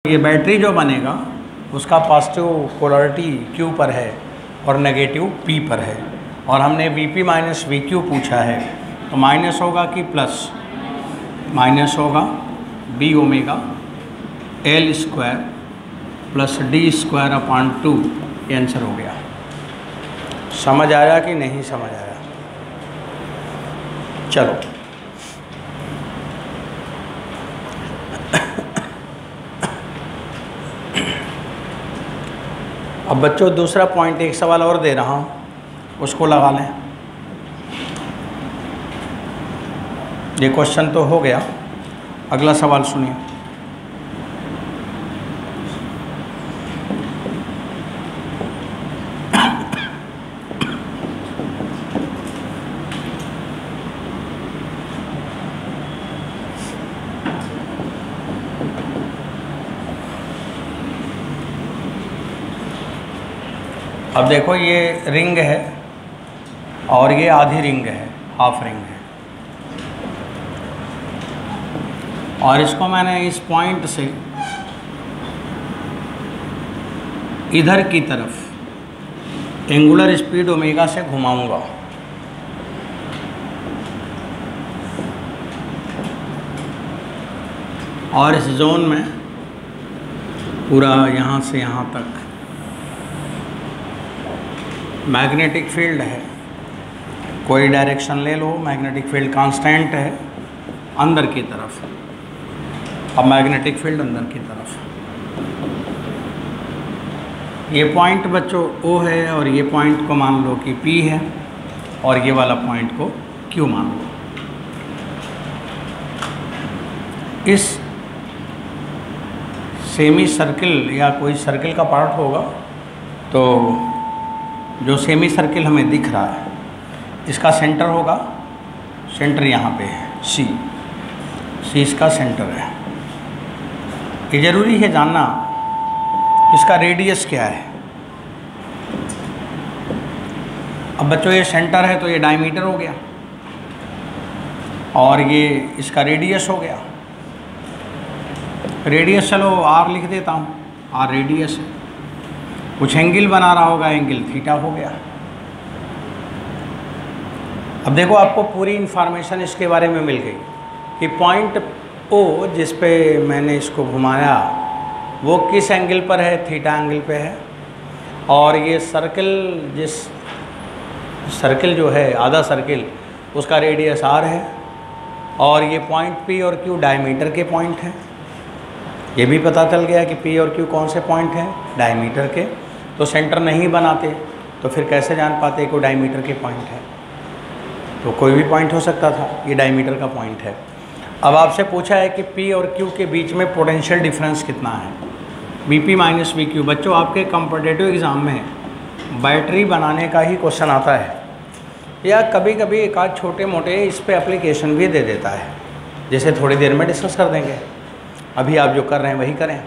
ये बैटरी जो बनेगा उसका पॉजिटिव पोलरिटी Q पर है और नेगेटिव P पर है, और हमने Vp माइनस VQ पूछा है, तो माइनस होगा कि प्लस? माइनस होगा b omega L square plus D square upon 2, ये आंसर हो गया। समझ आया कि नहीं समझ आया? चलो अब बच्चों दूसरा पॉइंट, एक सवाल और दे रहा हूँ, उसको लगा लें। ये क्वेश्चन तो हो गया, अगला सवाल सुनिए। अब देखो ये रिंग है और ये आधी रिंग है, हाफ रिंग है, और इसको मैंने इस पॉइंट से इधर की तरफ एंगुलर स्पीड ओमेगा से घुमाऊंगा। और इस जोन में पूरा यहाँ से यहाँ तक मैग्नेटिक फील्ड है, कोई डायरेक्शन ले लो, मैग्नेटिक फील्ड कांस्टेंट है अंदर की तरफ। अब मैग्नेटिक फील्ड अंदर की तरफ, ये पॉइंट बच्चों O है, और ये पॉइंट को मान लो कि P है, और ये वाला पॉइंट को Q मान लो। इस सेमी सर्किल या कोई सर्किल का पार्ट होगा, तो जो सेमी सर्किल हमें दिख रहा है इसका सेंटर होगा, सेंटर यहाँ पे है C इसका सेंटर है। ये ज़रूरी है जानना इसका रेडियस क्या है। अब बच्चों ये सेंटर है तो ये डायमीटर हो गया, और ये इसका रेडियस हो गया। रेडियस चलो R लिख देता हूँ, R रेडियस है। कुछ एंगल बना रहा होगा, एंगल थीटा हो गया। अब देखो आपको पूरी इन्फॉर्मेशन इसके बारे में मिल गई कि पॉइंट O जिस पे मैंने इसको घुमाया वो किस एंगल पर है, थीटा एंगल पे है। और ये सर्किल, जिस सर्किल जो है आधा सर्किल, उसका रेडियस R है, और ये पॉइंट P और Q डायमीटर के पॉइंट हैं। ये भी पता चल गया कि P और Q कौन से पॉइंट हैं, डायमीटर के। तो सेंटर नहीं बनाते तो फिर कैसे जान पाते कि डायमीटर के पॉइंट है? तो कोई भी पॉइंट हो सकता था, ये डायमीटर का पॉइंट है। अब आपसे पूछा है कि P और Q के बीच में पोटेंशियल डिफरेंस कितना है, Vp माइनस VQ। बच्चों आपके कॉम्पिटिटिव एग्ज़ाम में बैटरी बनाने का ही क्वेश्चन आता है, या कभी कभी एक आध छोटे मोटे इस पर एप्लीकेशन भी दे देता है, जैसे थोड़ी देर में डिस्कस कर देंगे। अभी आप जो कर रहे हैं वही करें।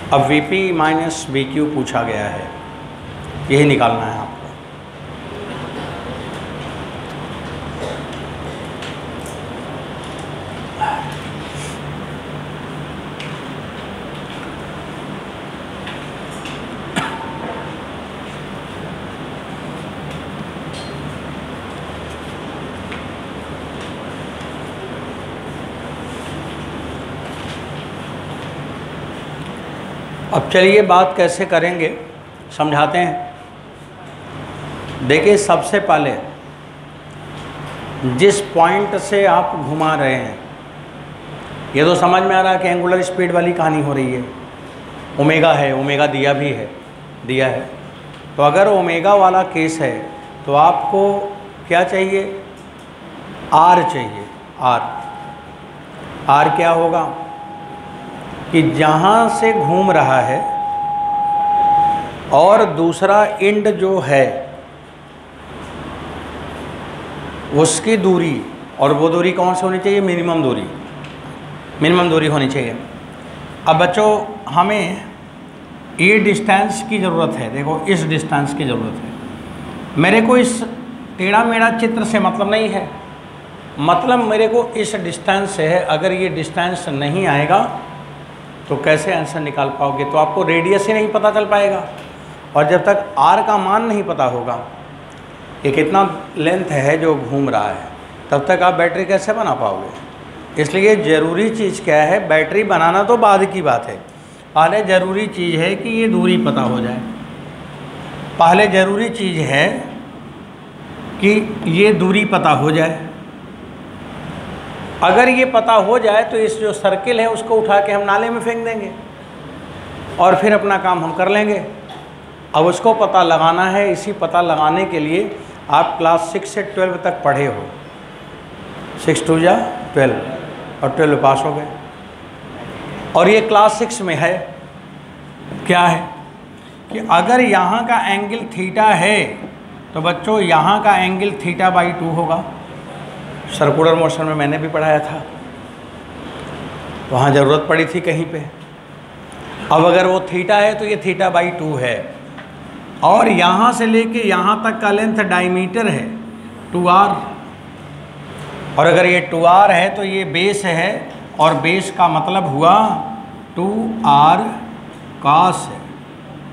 अब Vp माइनस VQ पूछा गया है, यही निकालना है आपको। अब चलिए बात कैसे करेंगे समझाते हैं। देखिए सबसे पहले जिस पॉइंट से आप घुमा रहे हैं, ये तो समझ में आ रहा है कि एंगुलर स्पीड वाली कहानी हो रही है। ओमेगा है, ओमेगा दिया भी है, दिया है। तो अगर ओमेगा वाला केस है तो आपको क्या चाहिए, R चाहिए। R क्या होगा कि जहाँ से घूम रहा है और दूसरा एंड जो है उसकी दूरी, और वो दूरी कौन सी होनी चाहिए, मिनिमम दूरी होनी चाहिए। अब बच्चों हमें ये डिस्टेंस की ज़रूरत है, देखो इस डिस्टेंस की ज़रूरत है। मेरे को इस टेढ़ा मेढ़ा चित्र से मतलब नहीं है, मतलब मेरे को इस डिस्टेंस से है। अगर ये डिस्टेंस नहीं आएगा तो कैसे आंसर निकाल पाओगे? तो आपको रेडियस ही नहीं पता चल पाएगा, और जब तक आर का मान नहीं पता होगा ये कितना लेंथ है जो घूम रहा है, तब तक आप बैटरी कैसे बना पाओगे? इसलिए ज़रूरी चीज़ क्या है, बैटरी बनाना तो बाद की बात है, पहले ज़रूरी चीज़ है कि ये दूरी पता हो जाए। पहले ज़रूरी चीज़ है कि ये दूरी पता हो जाए। अगर ये पता हो जाए तो इस जो सर्किल है उसको उठा के हम नाले में फेंक देंगे और फिर अपना काम हम कर लेंगे। अब उसको पता लगाना है। इसी पता लगाने के लिए आप क्लास 6 से 12 तक पढ़े हो, 6 2 जा 12 और 12 पास हो गए। और ये क्लास 6 में है, क्या है कि अगर यहाँ का एंगल थीटा है तो बच्चों यहाँ का एंगल θ/2 होगा। सर्कुलर मोशन में मैंने भी पढ़ाया था, वहाँ ज़रूरत पड़ी थी कहीं पे। अब अगर वो थीटा है तो ये θ/2 है, और यहाँ से लेके यहाँ तक का लेंथ डायमीटर है 2r, और अगर ये 2r है तो ये बेस है, और बेस का मतलब हुआ 2r cos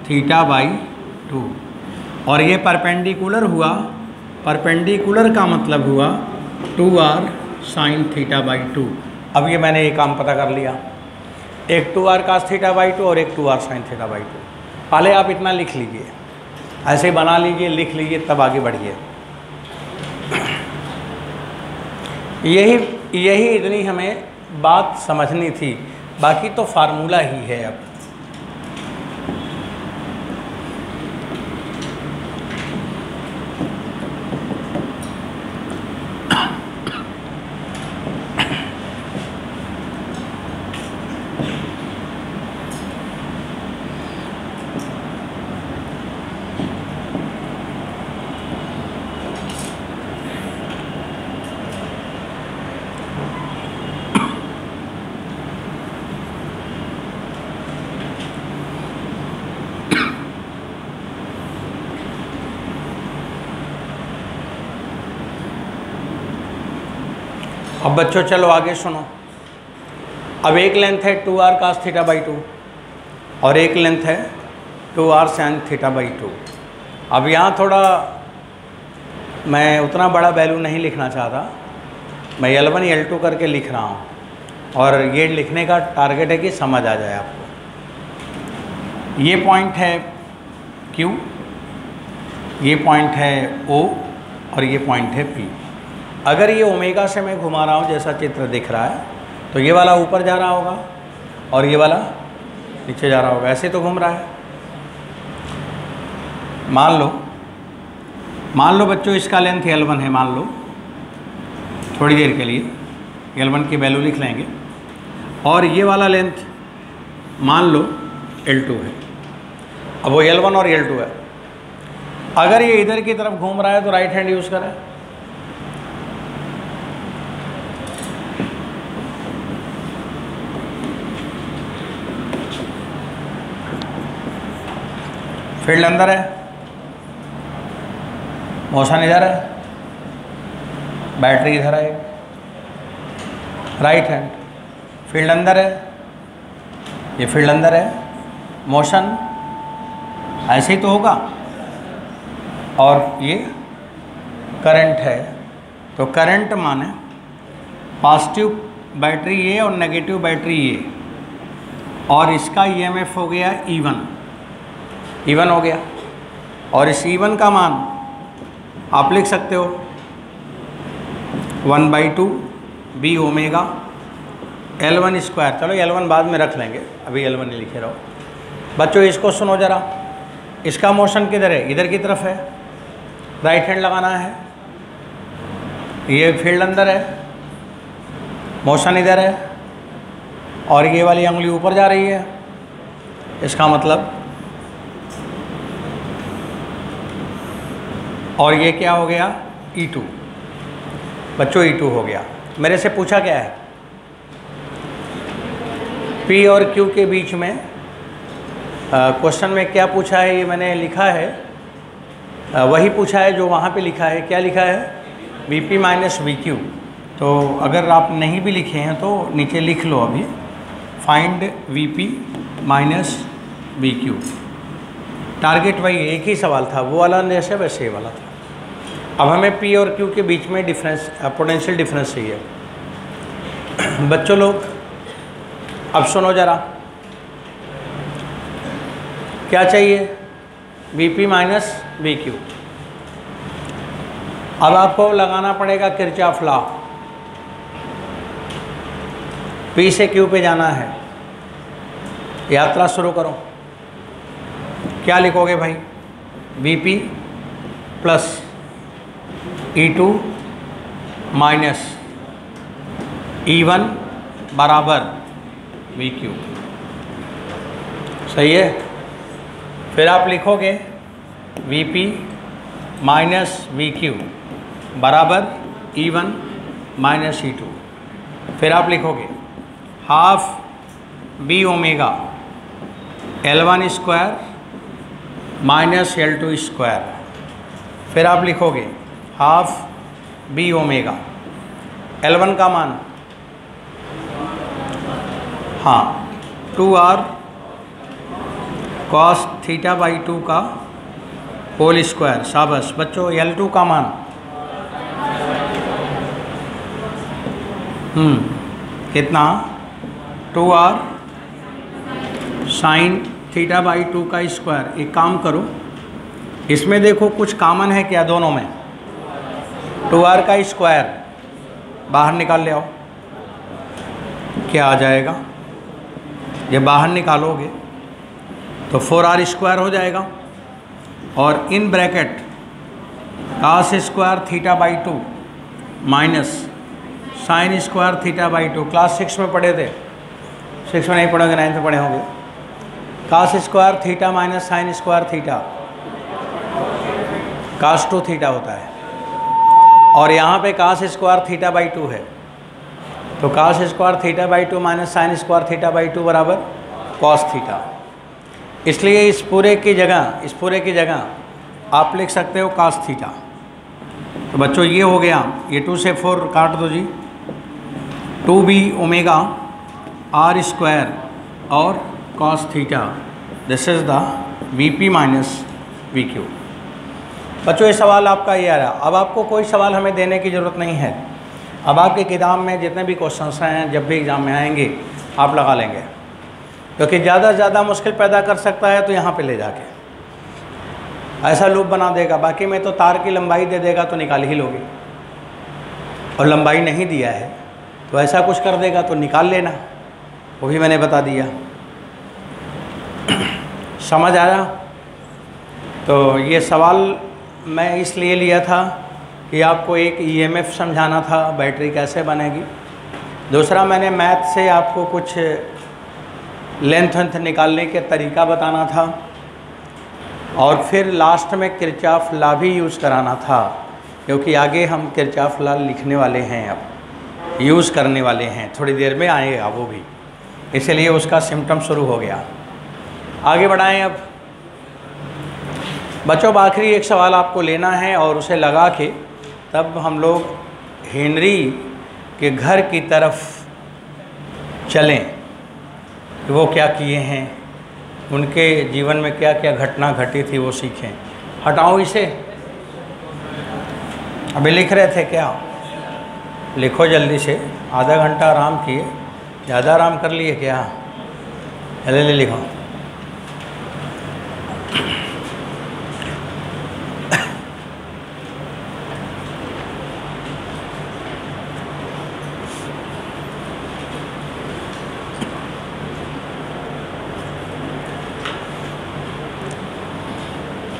θ/2, और ये परपेंडिकुलर हुआ, परपेंडिकुलर का मतलब हुआ 2r sin θ/2। अब ये मैंने ये काम पता कर लिया, एक 2r cos θ/2 और एक 2r sin θ/2। पहले आप इतना लिख लीजिए, ऐसे बना लीजिए, लिख लीजिए, तब आगे बढ़िए। यही इतनी हमें बात समझनी थी, बाकी तो फार्मूला ही है। अब अब बच्चों चलो आगे सुनो। अब एक लेंथ है 2r cos θ/2 और एक लेंथ है 2r sin θ/2। अब यहाँ थोड़ा मैं उतना बड़ा वैल्यू नहीं लिखना चाहता, मैं L1 L2 करके लिख रहा हूँ, और ये लिखने का टारगेट है कि समझ आ जाए आपको। ये पॉइंट है Q, ये पॉइंट है O, और ये पॉइंट है P। अगर ये ओमेगा से मैं घुमा रहा हूँ जैसा चित्र दिख रहा है, तो ये वाला ऊपर जा रहा होगा और ये वाला नीचे जा रहा होगा, ऐसे तो घूम रहा है। मान लो बच्चों इसका लेंथ L1 है, मान लो थोड़ी देर के लिए L1 की वैल्यू लिख लेंगे, और ये वाला लेंथ मान लो L2 है। अब वो L1 और L2 है। अगर ये इधर की तरफ घूम रहा है तो राइट हैंड यूज़ करें। फील्ड अंदर है, मोशन इधर है, बैटरी इधर है, राइट हैंड, फील्ड अंदर है, ये फील्ड अंदर है, मोशन ऐसे ही तो होगा, और ये करंट है। तो करंट माने पॉजिटिव बैटरी ये और नेगेटिव बैटरी ये, और इसका ईएमएफ हो गया E1 हो गया, और इस E1 का मान आप लिख सकते हो 1/2 B ओमेगा L1 स्क्वायर। चलो L1 बाद में रख लेंगे, अभी L1 ही लिखे रहो। बच्चों इसको सुनो ज़रा, इसका मोशन किधर है? इधर की तरफ है, राइट हैंड लगाना है, ये फील्ड अंदर है, मोशन इधर है, और ये वाली उंगली ऊपर जा रही है। इसका मतलब, और ये क्या हो गया? E2। बच्चों E2 हो गया। मेरे से पूछा क्या है? P P और Q के बीच में क्वेश्चन में क्या पूछा है ये मैंने लिखा है, वही पूछा है जो वहाँ पे लिखा है। क्या लिखा है? VP minus VQ। तो अगर आप नहीं भी लिखे हैं तो नीचे लिख लो अभी, find VP minus VQ। Target वही, एक ही सवाल था, वो वाला जैसे वैसे वाला था। अब हमें P और Q के बीच में डिफरेंस, पोटेंशियल डिफरेंस चाहिए। बच्चों लोग अब सुनो ज़रा, क्या चाहिए? VP minus VQ। अब आपको लगाना पड़ेगा किरचॉफ लॉ। P से Q पे जाना है, यात्रा शुरू करो। क्या लिखोगे भाई? VP plus E2 minus E1 बराबर VQ। सही है? फिर आप लिखोगे VP माइनस VQ बराबर E1 माइनस E2। फिर आप लिखोगे half B omega L1 square minus L2 square. फिर आप लिखोगे हाफ B ओमेगा L1 का मान, हाँ, 2R कॉस थीटा बाई 2 का होल स्क्वायर। शाबाश बच्चों। L2 का मान कितना? 2R साइन थीटा बाई 2 का स्क्वायर। एक काम करो, इसमें देखो कुछ कॉमन है क्या दोनों में? 2R का स्क्वायर बाहर निकाल ले आओ, क्या आ जाएगा? ये बाहर निकालोगे तो 4R स्क्वायर हो जाएगा, और in bracket cos square theta by 2 minus sine square theta by 2। Class 6 में पढ़े थे, 6 में नहीं पढ़ोगे 9th में पढ़े होंगे। Cos square theta minus sine square theta cos 2 theta होता है, और यहाँ पे कास स्क्वायर थीटा बाई 2 है, तो cos square theta by 2 minus sine square theta by 2 बराबर कॉस थीटा। इसलिए इस पूरे की जगह आप लिख सकते हो कास थीटा। तो बच्चों ये हो गया, ये 2 से 4 काट दो जी, 2B ओमेगा R स्क्वायर और cos theta. This is the VP minus VQ। बच्चों ये सवाल आपका ये आ रहा। अब आपको कोई सवाल हमें देने की ज़रूरत नहीं है। अब आपकी किताब में जितने भी क्वेश्चंस हैं, जब भी एग्ज़ाम में आएंगे आप लगा लेंगे, क्योंकि ज़्यादा से ज़्यादा मुश्किल पैदा कर सकता है तो यहाँ पे ले जाके ऐसा लूप बना देगा। बाकी में तो तार की लंबाई दे देगा तो निकाल ही लोगे, और लंबाई नहीं दिया है तो ऐसा कुछ कर देगा तो निकाल लेना, वो भी मैंने बता दिया। समझ आया? तो ये सवाल मैं इसलिए लिया था कि आपको एक EMF समझाना था, बैटरी कैसे बनेगी। दूसरा मैंने मैथ से आपको कुछ लेंथ निकालने के तरीका बताना था, और फिर लास्ट में किरचॉफ लॉ भी यूज़ कराना था, क्योंकि आगे हम किरचॉफ लॉ लिखने वाले हैं, अब यूज़ करने वाले हैं, थोड़ी देर में आएगा वो भी, इसलिए उसका सिम्टम शुरू हो गया। आगे बढ़ाएं अब बच्चों। आखिरी एक सवाल आपको लेना है और उसे लगा के तब हम लोग हेनरी के घर की तरफ चलें कि वो क्या किए हैं, उनके जीवन में क्या क्या घटना घटी थी वो सीखें। हटाओ इसे, अभी लिख रहे थे क्या? लिखो जल्दी से। आधा घंटा आराम किए, ज़्यादा आराम कर लिए क्या? जल्दी लिखो।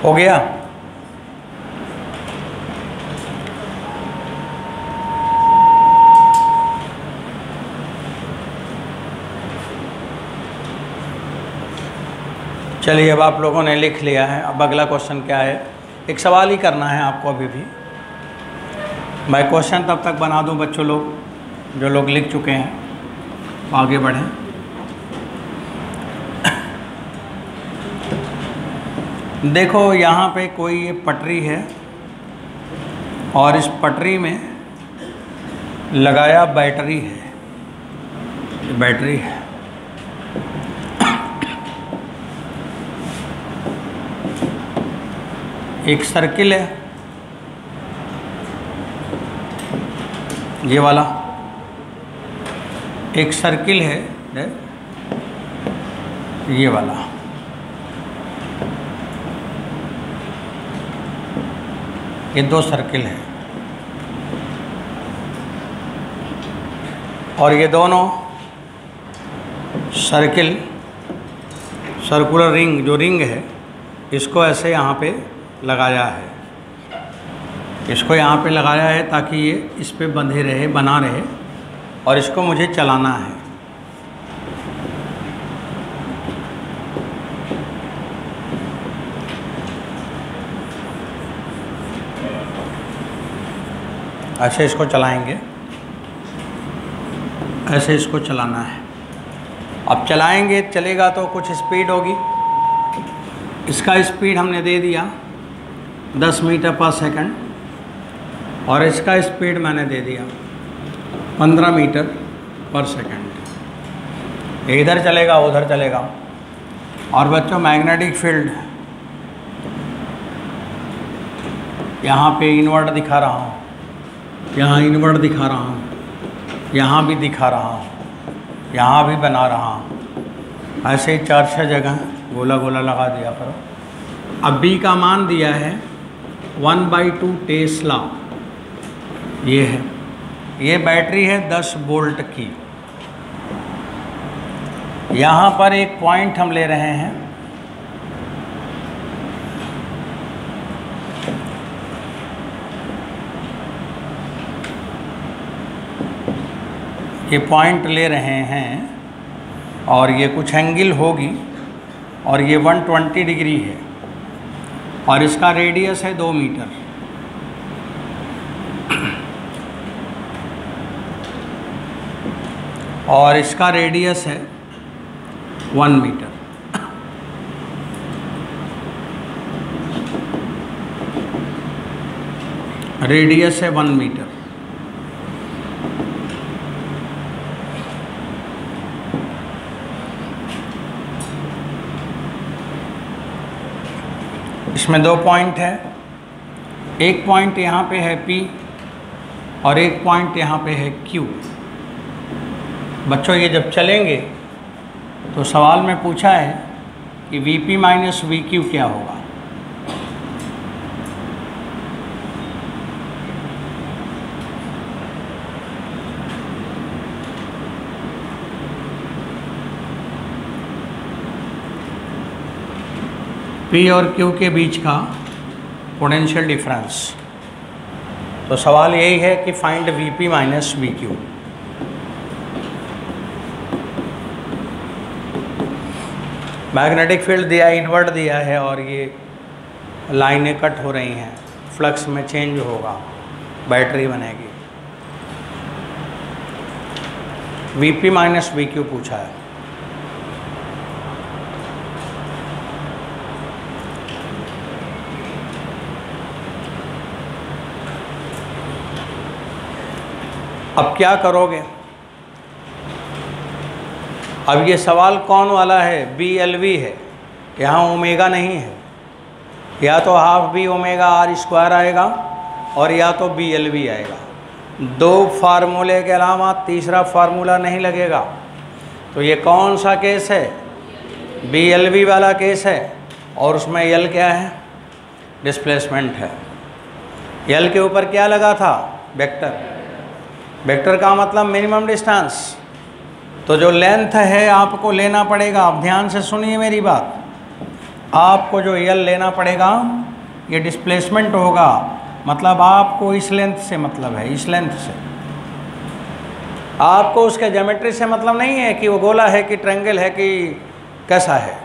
हो गया? चलिए, अब आप लोगों ने लिख लिया है। अब अगला क्वेश्चन क्या है? एक सवाल ही करना है आपको अभी भी। मैं क्वेश्चन तब तक बना दूं बच्चों लोग, जो लोग लिख चुके हैं, आगे बढ़ें। देखो यहाँ पे कोई ये पटरी है और इस पटरी में लगाया बैटरी है, बैटरी है। एक सर्किल है ये वाला, एक सर्किल है ये वाला, ये दो सर्किल है और ये दोनों सर्किल सर्कुलर रिंग जो रिंग है इसको ऐसे यहाँ पे लगाया है, इसको यहाँ पे लगाया है ताकि ये इस पे बंधे रहे, बना रहे और इसको मुझे चलाना है। ऐसे इसको चलाएंगे, ऐसे इसको चलाना है। अब चलाएंगे, चलेगा तो कुछ स्पीड होगी। इसका स्पीड हमने दे दिया 10 मीटर पर सेकंड और इसका स्पीड मैंने दे दिया 15 मीटर पर सेकंड। इधर चलेगा उधर चलेगा। और बच्चों मैग्नेटिक फील्ड यहाँ पे इनवर्ट दिखा रहा हूँ, यहाँ इनवर्ट दिखा रहा हूँ, यहाँ भी दिखा रहा हूँ, यहाँ भी बना रहा हूँ। ऐसे 4-6 जगह गोला गोला लगा दिया करो। अब B का मान दिया है 1/2 टेस्ला, ये है, ये बैटरी है 10 वोल्ट की। यहाँ पर एक पॉइंट हम ले रहे हैं, ये पॉइंट ले रहे हैं और ये कुछ एंगल होगी और ये 120 डिग्री है और इसका रेडियस है 2 मीटर। और इसका रेडियस है 1 मीटर। रेडियस है 1 मीटर। इसमें 2 पॉइंट है, एक पॉइंट यहाँ पे है P और एक पॉइंट यहाँ पे है Q। बच्चों ये जब चलेंगे तो सवाल में पूछा है कि VP माइनस VQ क्या होगा। P और Q के बीच का पोटेंशियल डिफरेंस। तो सवाल यही है कि find VP minus VQ। Magnetic field दिया, इन्वर्ट दिया है और ये लाइनें कट हो रही हैं, फ्लक्स में चेंज होगा, बैटरी बनेगी। VP माइनस VQ पूछा है। अब क्या करोगे? अब ये सवाल कौन वाला है? BLV है, यहाँ ओमेगा नहीं है। या तो half B omega R square आएगा और या तो BLV आएगा। 2 फार्मूले के अलावा तीसरा फार्मूला नहीं लगेगा। तो ये कौन सा केस है? BLV वाला केस है। और उसमें L क्या है? डिस्प्लेसमेंट है। L के ऊपर क्या लगा था? वेक्टर। वेक्टर का मतलब मिनिमम डिस्टेंस। तो जो लेंथ है आपको लेना पड़ेगा। अब ध्यान से सुनिए मेरी बात, आपको जो L लेना पड़ेगा ये डिस्प्लेसमेंट होगा। मतलब आपको इस लेंथ से मतलब है, इस लेंथ से। आपको उसके ज्योमेट्री से मतलब नहीं है कि वो गोला है कि ट्रायंगल है कि कैसा है।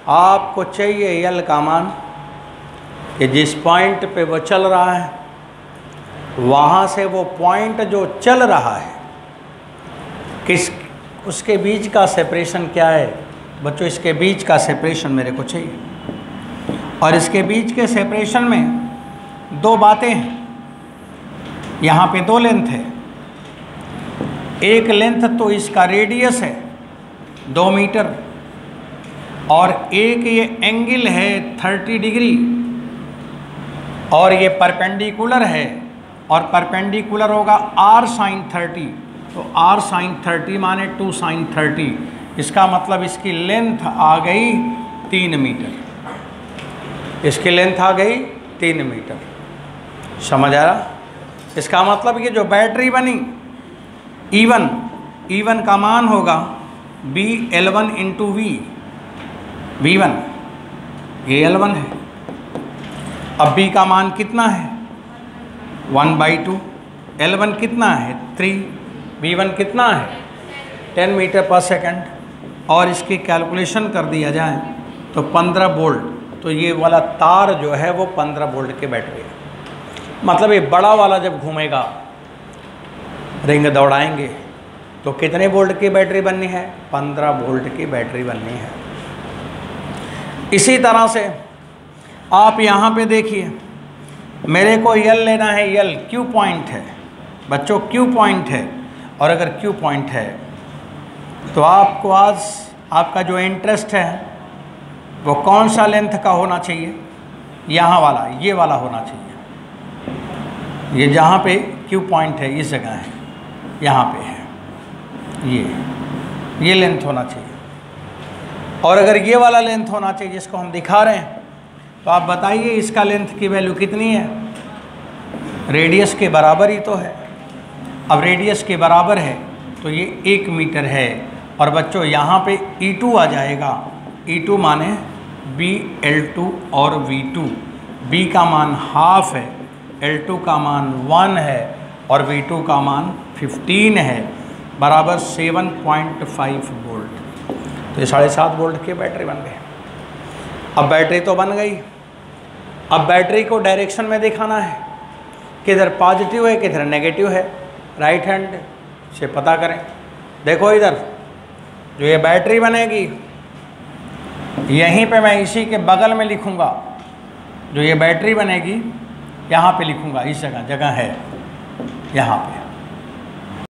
आपको चाहिए L का मान कि जिस पॉइंट पे वो चल रहा है वहाँ से वो पॉइंट जो चल रहा है किस उसके बीच का सेपरेशन क्या है। बच्चों इसके बीच का सेपरेशन मेरे को चाहिए। और इसके बीच के सेपरेशन में दो बातें हैं। यहाँ पे दो लेंथ है, एक लेंथ तो इसका रेडियस है 2 मीटर और एक ये एंगल है 30 डिग्री और ये परपेंडिकुलर है और परपेंडिकुलर होगा r sin 30, तो r sin 30 माने 2 sin 30, इसका मतलब इसकी लेंथ आ गई 3 मीटर, इसकी लेंथ आ गई 3 मीटर। समझ आ रहा? इसका मतलब कि जो बैटरी बनी E1 का मान होगा BL1 इंटू V1, ये L1 है। अब B का मान कितना है 1/2, L1 कितना है 3, V1 कितना है 10 मीटर पर सेकंड, और इसकी कैलकुलेशन कर दिया जाए तो 15 वोल्ट, तो ये वाला तार जो है वो 15 वोल्ट की बैटरी है। मतलब ये बड़ा वाला जब घूमेगा, रिंग दौड़ाएंगे तो कितने वोल्ट की बैटरी बननी है 15 वोल्ट की बैटरी बननी है। इसी तरह से आप यहाँ पे देखिए, मेरे को यल लेना है, यल क्यू पॉइंट है बच्चों, क्यू पॉइंट है। और अगर क्यू पॉइंट है तो आपको आज आपका जो इंटरेस्ट है वो कौन सा लेंथ का होना चाहिए, यहाँ वाला, ये वाला होना चाहिए। ये जहाँ पे क्यू पॉइंट है इस जगह है, यहाँ पे है, ये लेंथ होना चाहिए। और अगर ये वाला लेंथ होना चाहिए जिसको हम दिखा रहे हैं, तो आप बताइए इसका लेंथ की वैल्यू कितनी है, रेडियस के बराबर ही तो है। अब रेडियस के बराबर है तो ये 1 मीटर है। और बच्चों यहाँ पे E2 आ जाएगा, E2 माने BL2 और V2, B का मान हाफ है, L2 का मान 1 है और V2 का मान 15 है, बराबर 7.5 वोल्ट। तो ये 7.5 वोल्ट की बैटरी बन गई। अब बैटरी तो बन गई, अब बैटरी को डायरेक्शन में दिखाना है, किधर पॉजिटिव है किधर नेगेटिव है, राइट हैंड से पता करें। देखो इधर जो ये बैटरी बनेगी, यहीं पे मैं इसी के बगल में लिखूँगा, जो ये बैटरी बनेगी यहाँ पे लिखूँगा, इस जगह है यहाँ पे।